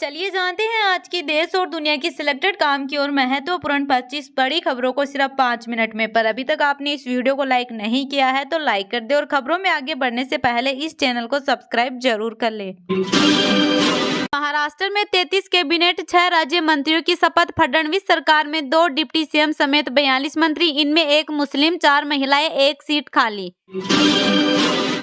चलिए जानते हैं आज की देश और दुनिया की सिलेक्टेड काम की और महत्वपूर्ण 25 बड़ी खबरों को सिर्फ 5 मिनट में। पर अभी तक आपने इस वीडियो को लाइक नहीं किया है तो लाइक कर दे और खबरों में आगे बढ़ने से पहले इस चैनल को सब्सक्राइब जरूर कर ले। महाराष्ट्र में 33 कैबिनेट, 6 राज्य मंत्रियों की शपथ। फडणवीस सरकार में 2 डिप्टी सीएम समेत 42 मंत्री, इनमें 1 मुस्लिम, 4 महिलाएं, 1 सीट खाली।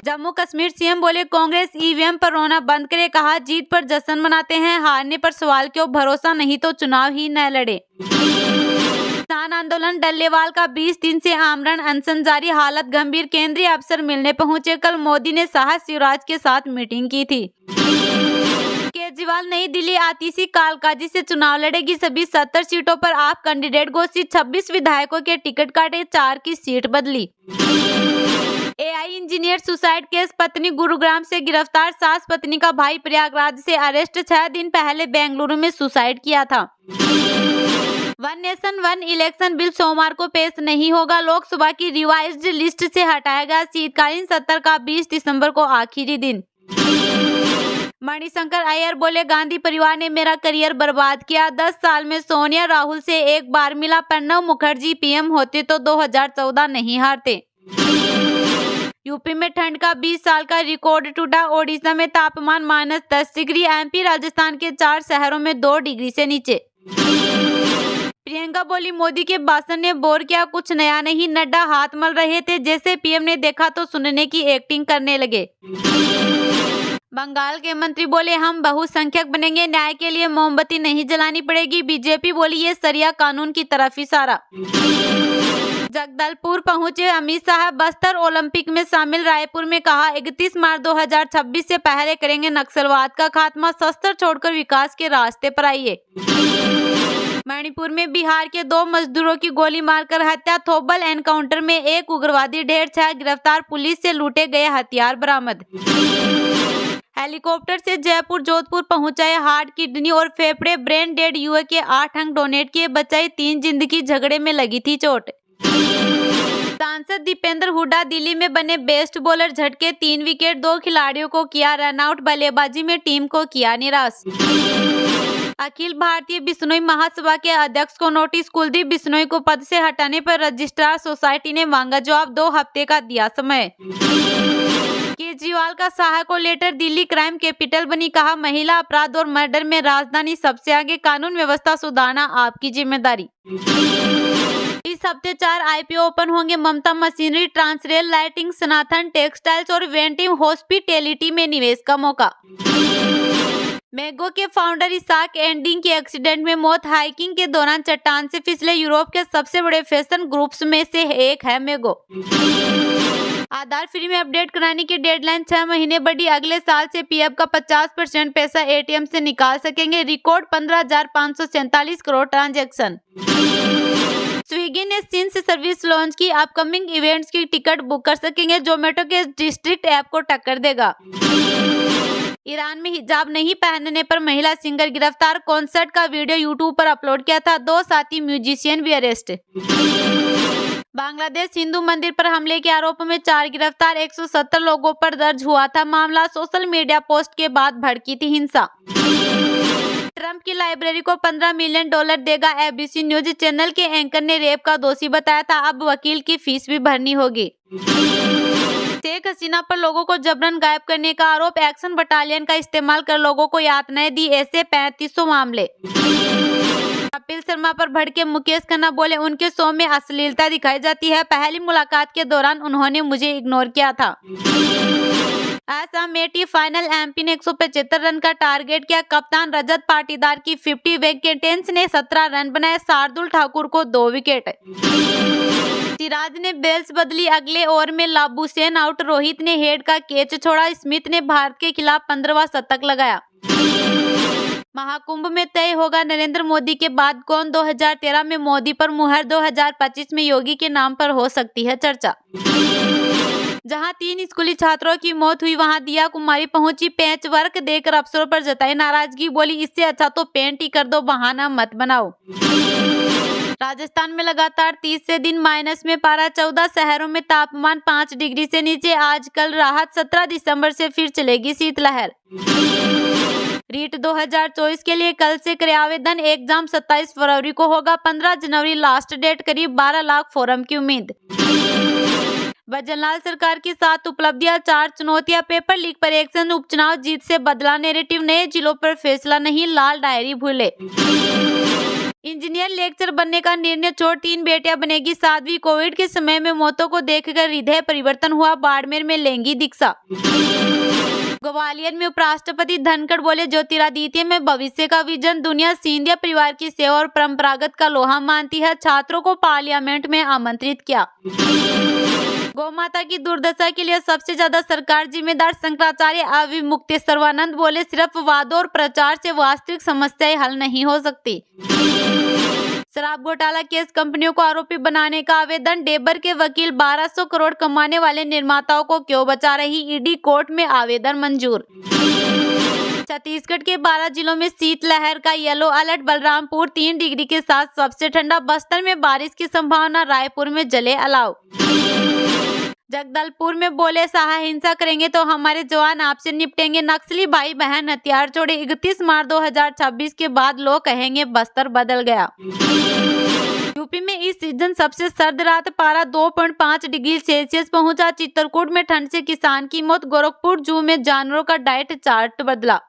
जम्मू कश्मीर सीएम बोले कांग्रेस ईवीएम पर रोना बंद करे, कहा जीत पर जश्न मनाते हैं, हारने पर सवाल क्यों, भरोसा नहीं तो चुनाव ही न लड़े। किसान आंदोलन, डल्लेवाल का 20 दिन से आमरण अनशन जारी, हालत गंभीर, केंद्रीय अफसर मिलने पहुंचे। कल मोदी ने शाह शिवराज के साथ मीटिंग की थी। केजरीवाल नई दिल्ली आतिशी कालकाजी से चुनाव लड़ेगी, सभी 70 सीटों पर आप कैंडिडेट घोषित, 26 विधायकों के टिकट काटे, 4 की सीट बदली। एआई इंजीनियर सुसाइड केस, पत्नी गुरुग्राम से गिरफ्तार, सास पत्नी का भाई प्रयागराज से अरेस्ट, 6 दिन पहले बेंगलुरु में सुसाइड किया था। One nation one election bill सोमवार को पेश नहीं होगा, लोकसभा की रिवाइज्ड लिस्ट से हटाया गया, शीतकालीन सत्र का 20 दिसंबर को आखिरी दिन। मणिशंकर अय्यर बोले गांधी परिवार ने मेरा करियर बर्बाद किया, 10 साल में सोनिया राहुल से एक बार मिला, प्रणब मुखर्जी पीएम होते तो 2014 नहीं हारते। यूपी में ठंड का 20 साल का रिकॉर्ड टूटा, ओडिशा में तापमान -10 डिग्री, एमपी राजस्थान के 4 शहरों में 2 डिग्री से नीचे। प्रियंका बोली मोदी के भाषण ने बोर किया, कुछ नया नहीं, नड्डा हाथ मल रहे थे, जैसे पीएम ने देखा तो सुनने की एक्टिंग करने लगे। बंगाल के मंत्री बोले हम बहुसंख्यक बनेंगे, न्याय के लिए मोमबत्ती नहीं जलानी पड़ेगी, बीजेपी बोली ये सरिया कानून की तरफ इशारा। जगदलपुर पहुंचे अमित शाह, बस्तर ओलंपिक में शामिल, रायपुर में कहा 31 मार्च 2026 से पहले करेंगे नक्सलवाद का खात्मा, शस्त्र छोड़कर विकास के रास्ते पर आइए। मणिपुर में बिहार के 2 मजदूरों की गोली मारकर हत्या, थोबल एनकाउंटर में 1 उग्रवादी ढेर, 6 गिरफ्तार, पुलिस से लूटे गए हथियार बरामद। हेलीकॉप्टर से जयपुर जोधपुर पहुंचाए हार्ट, किडनी और फेफड़े, ब्रेन डेड युवक के 8 अंग डोनेट किए, बचाई 3 जिंदगी, झगड़े में लगी थी चोट। सांसद दीपेंद्र हुड्डा दिल्ली में बने बेस्ट बॉलर, झटके 3 विकेट, 2 खिलाड़ियों को किया रन आउट, बल्लेबाजी में टीम को किया निराश। अखिल भारतीय बिश्नोई महासभा के अध्यक्ष को नोटिस, कुलदीप बिश्नोई को पद से हटाने पर रजिस्ट्रार सोसाइटी ने मांगा जवाब, 2 हफ्ते का दिया समय। केजरीवाल का शाह को लेटर, दिल्ली क्राइम कैपिटल बनी, कहा महिला अपराध और मर्डर में राजधानी सबसे आगे, कानून व्यवस्था सुधारना आपकी जिम्मेदारी। इस हफ्ते 4 आईपीओ ओपन होंगे, ममता मशीनरी, ट्रांसरेल, लाइटिंग, सनातन टेक्सटाइल्स और वेंटिव हॉस्पिटैलिटी में निवेश का मौका। मैगो के फाउंडर इसाक एंडिंग की एक्सीडेंट में मौत, हाइकिंग के दौरान चट्टान से फिसले, यूरोप के सबसे बड़े फैशन ग्रुप्स में से एक है मैगो। आधार फ्री में अपडेट कराने की डेडलाइन 6 महीने बढ़ी, अगले साल से पीएफ का 50% पैसा एटीएम से निकाल सकेंगे, रिकॉर्ड 15,547 करोड़ ट्रांजैक्शन। स्विगी ने सिंस सर्विस लॉन्च की, अपकमिंग इवेंट्स की टिकट बुक कर सकेंगे, जोमेटो के डिस्ट्रिक्ट ऐप को टक्कर देगा। ईरान में हिजाब नहीं पहनने पर महिला सिंगर गिरफ्तार, कॉन्सर्ट का वीडियो यूट्यूब पर अपलोड किया था, 2 साथी म्यूजिशियन भी अरेस्ट। बांग्लादेश हिंदू मंदिर पर हमले के आरोप में 4 गिरफ्तार, 170 लोगों पर दर्ज हुआ था मामला, सोशल मीडिया पोस्ट के बाद भड़की थी हिंसा। ट्रंप की लाइब्रेरी को $15 मिलियन देगा, एबीसी न्यूज चैनल के एंकर ने रेप का दोषी बताया था, अब वकील की फीस भी भरनी होगी। शेख हसीना पर लोगों को जबरन गायब करने का आरोप, एक्शन बटालियन का इस्तेमाल कर लोगों को यातनाएं दी, ऐसे 3500 मामले। कपिल शर्मा पर भड़के मुकेश खन्ना बोले उनके शो में अश्लीलता दिखाई जाती है, पहली मुलाकात के दौरान उन्होंने मुझे इग्नोर किया था। असम फाइनल, एमपी ने 175 रन का टारगेट किया, कप्तान रजत पाटीदार की 50, वेंकटेश ने 17 रन बनाए, शार्दुल ठाकुर को 2 विकेट। सिराज ने बेल्स बदली, अगले ओवर में लाबुशेन आउट, रोहित ने हेड का कैच छोड़ा, स्मिथ ने भारत के खिलाफ 15वां शतक लगाया। महाकुंभ में तय होगा नरेंद्र मोदी के बाद कौन, 2013 में मोदी पर मुहर, 2025 में योगी के नाम पर हो सकती है चर्चा। जहां 3 स्कूली छात्रों की मौत हुई, वहां दिया कुमारी पहुंची, पैच वर्क देकर अफसरों पर जताई नाराजगी, बोली इससे अच्छा तो पेंट ही कर दो, बहाना मत बनाओ। राजस्थान में लगातार 30 दिन माइनस में पारा, 14 शहरों में तापमान 5 डिग्री से नीचे, आज कल राहत, 17 दिसंबर से फिर चलेगी शीतलहर। रीट 2024 के लिए कल से करे आवेदन। एग्जाम 27 फरवरी को होगा, 15 जनवरी लास्ट डेट। करीब 12 लाख फॉर्म की उम्मीद। भजनलाल सरकार की 7 उपलब्धियां, 4 चुनौतियां। पेपर लीक पर एक्शन, उपचुनाव जीत से बदला नैरेटिव। नए जिलों पर फैसला नहीं, लाल डायरी भूले। इंजीनियर लेक्चर बनने का निर्णय छोड़ 3 बेटियां बनेगी साध्वी। कोविड के समय में मौतों को देखकर हृदय परिवर्तन हुआ, बाड़मेर में लेंगी दीक्षा। ग्वालियर में उपराष्ट्रपति धनखड़ बोले, ज्योतिरादित्य में भविष्य का विजन। दुनिया सिंधिया परिवार की सेवा और परंपरागत का लोहा मानती है। छात्रों को पार्लियामेंट में आमंत्रित किया। गौ माता की दुर्दशा के लिए सबसे ज्यादा सरकार जिम्मेदार। शंकराचार्य अविमुक्त सर्वानंद बोले, सिर्फ वादों और प्रचार से वास्तविक समस्याएं हल नहीं हो सकती। शराब घोटाला केस, कंपनियों को आरोपी बनाने का आवेदन। डेबर के वकील 1200 करोड़ कमाने वाले निर्माताओं को क्यों बचा रही ईडी, कोर्ट में आवेदन मंजूर। छत्तीसगढ़ के 12 जिलों में शीतलहर का येलो अलर्ट। बलरामपुर 3 डिग्री के साथ सबसे ठंडा। बस्तर में बारिश की संभावना। रायपुर में जले अलाव। जगदलपुर में बोले, शाह हिंसा करेंगे तो हमारे जवान आपसे निपटेंगे। नक्सली भाई बहन हथियार छोड़े। 31 मार्च 2026 के बाद लोग कहेंगे बस्तर बदल गया। यूपी में इस सीजन सबसे सर्द रात, पारा 2.5 डिग्री सेल्सियस पहुंचा। चित्रकूट में ठंड से किसान की मौत। गोरखपुर जू में जानवरों का डाइट चार्ट बदला।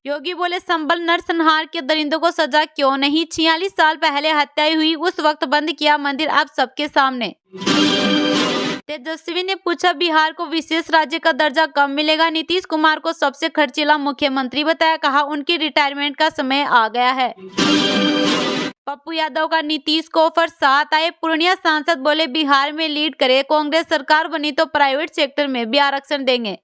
योगी बोले, संभल नरसंहार के दरिंदों को सजा क्यों नहीं। 46 साल पहले हत्या हुई, उस वक्त बंद किया मंदिर, अब सबके सामने। तेजस्वी ने पूछा, बिहार को विशेष राज्य का दर्जा कब मिलेगा। नीतीश कुमार को सबसे खर्चीला मुख्यमंत्री बताया, कहा उनकी रिटायरमेंट का समय आ गया है। पप्पू यादव का नीतीश को ऑफर, साथ आए। पूर्णिया सांसद बोले, बिहार में लीड करे कांग्रेस सरकार बनी तो प्राइवेट सेक्टर में भी आरक्षण देंगे।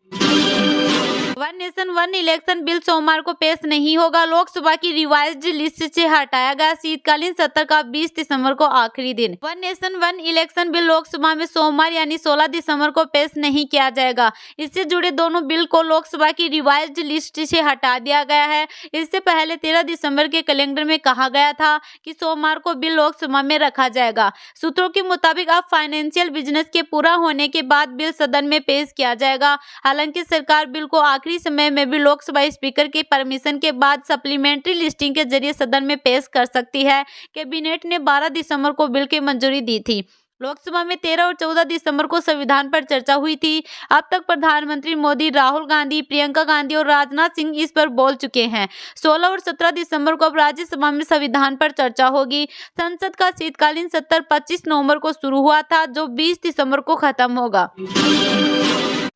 One nation one election bill सोमवार को पेश नहीं होगा। लोकसभा की रिवाइज्ड लिस्ट से हटाया गया। शीतकालीन सत्र का 20 दिसंबर को आखिरी दिन। One nation one election bill Lok Sabha में सोमवार यानी 16 दिसंबर को पेश नहीं किया जाएगा। इससे जुड़े दोनों बिल को लोकसभा की रिवाइज्ड लिस्ट से हटा दिया गया है। इससे पहले 13 दिसंबर के कैलेंडर में कहा गया था कि सोमवार को बिल लोकसभा में रखा जाएगा। सूत्रों के मुताबिक अब फाइनेंशियल बिजनेस के पूरा होने के बाद बिल सदन में पेश किया जाएगा। हालांकि सरकार बिल को आखिरी समय में भी लोकसभा स्पीकर के परमिशन के बाद सप्लीमेंट्री लिस्टिंग के जरिए सदन में पेश कर सकती है। कैबिनेट ने 12 दिसंबर को बिल की मंजूरी दी थी। लोकसभा में 13 और 14 दिसंबर को संविधान पर चर्चा हुई थी। अब तक प्रधानमंत्री मोदी, राहुल गांधी, प्रियंका गांधी और राजनाथ सिंह इस पर बोल चुके हैं। 16 और 17 दिसंबर को अब राज्यसभा में संविधान पर चर्चा होगी। संसद का शीतकालीन सत्र 25 नवंबर को शुरू हुआ था, जो 20 दिसंबर को खत्म होगा।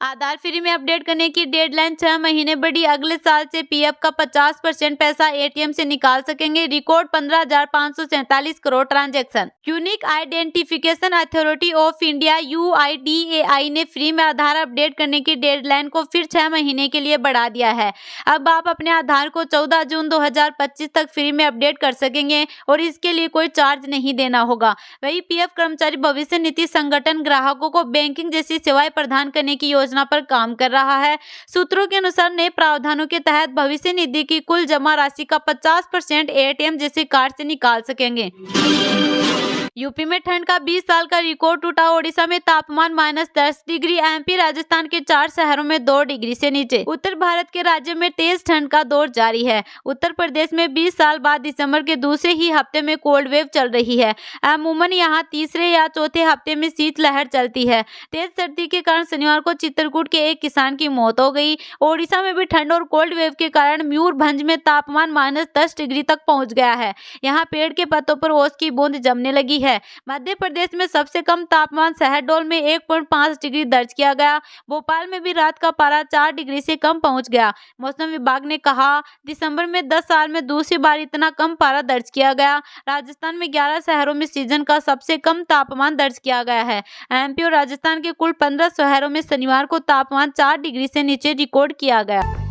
आधार फ्री में अपडेट करने की डेडलाइन 6 महीने बढ़ी। अगले साल से पीएफ का 50% पैसा एटीएम से निकाल सकेंगे। Record 15,547 crore transaction. Unique identification authority of India UIDAI ने फ्री में आधार अपडेट करने की डेडलाइन को फिर 6 महीने के लिए बढ़ा दिया है। अब आप अपने आधार को 14 जून 2025 तक फ्री में अपडेट कर सकेंगे और इसके लिए कोई चार्ज नहीं देना होगा। वही पीएफ कर्मचारी भविष्य निधि संगठन ग्राहकों को बैंकिंग जैसी सेवाएं प्रदान करने की योजना पर काम कर रहा है। सूत्रों के अनुसार नए प्रावधानों के तहत भविष्य निधि की कुल जमा राशि का 50% एटीएम जैसे कार्ड से निकाल सकेंगे। यूपी में ठंड का 20 साल का रिकॉर्ड टूटा। ओडिशा में तापमान -10 डिग्री। एमपी राजस्थान के 4 शहरों में 2 डिग्री से नीचे। उत्तर भारत के राज्यों में तेज ठंड का दौर जारी है। उत्तर प्रदेश में 20 साल बाद दिसंबर के दूसरे ही हफ्ते में कोल्ड वेव चल रही है। अमूमन यहां तीसरे या चौथे हफ्ते में शीतलहर चलती है। तेज सर्दी के कारण शनिवार को चित्रकूट के एक किसान की मौत हो गई। ओडिशा में भी ठंड और कोल्ड वेव के कारण मयूरभंज में तापमान -10 डिग्री तक पहुंच गया है। यहाँ पेड़ के पत्तों पर ओस की बूंद जमने लगी है। मध्य प्रदेश में सबसे कम तापमान शहडोल में 1.5 डिग्री दर्ज किया गया। भोपाल में भी रात का पारा 4 डिग्री से कम पहुंच गया। मौसम विभाग ने कहा, दिसंबर में 10 साल में दूसरी बार इतना कम पारा दर्ज किया गया। राजस्थान में 11 शहरों में सीजन का सबसे कम तापमान दर्ज किया गया है। एमपी और राजस्थान के कुल 15 शहरों में शनिवार को तापमान 4 डिग्री से नीचे रिकॉर्ड किया गया।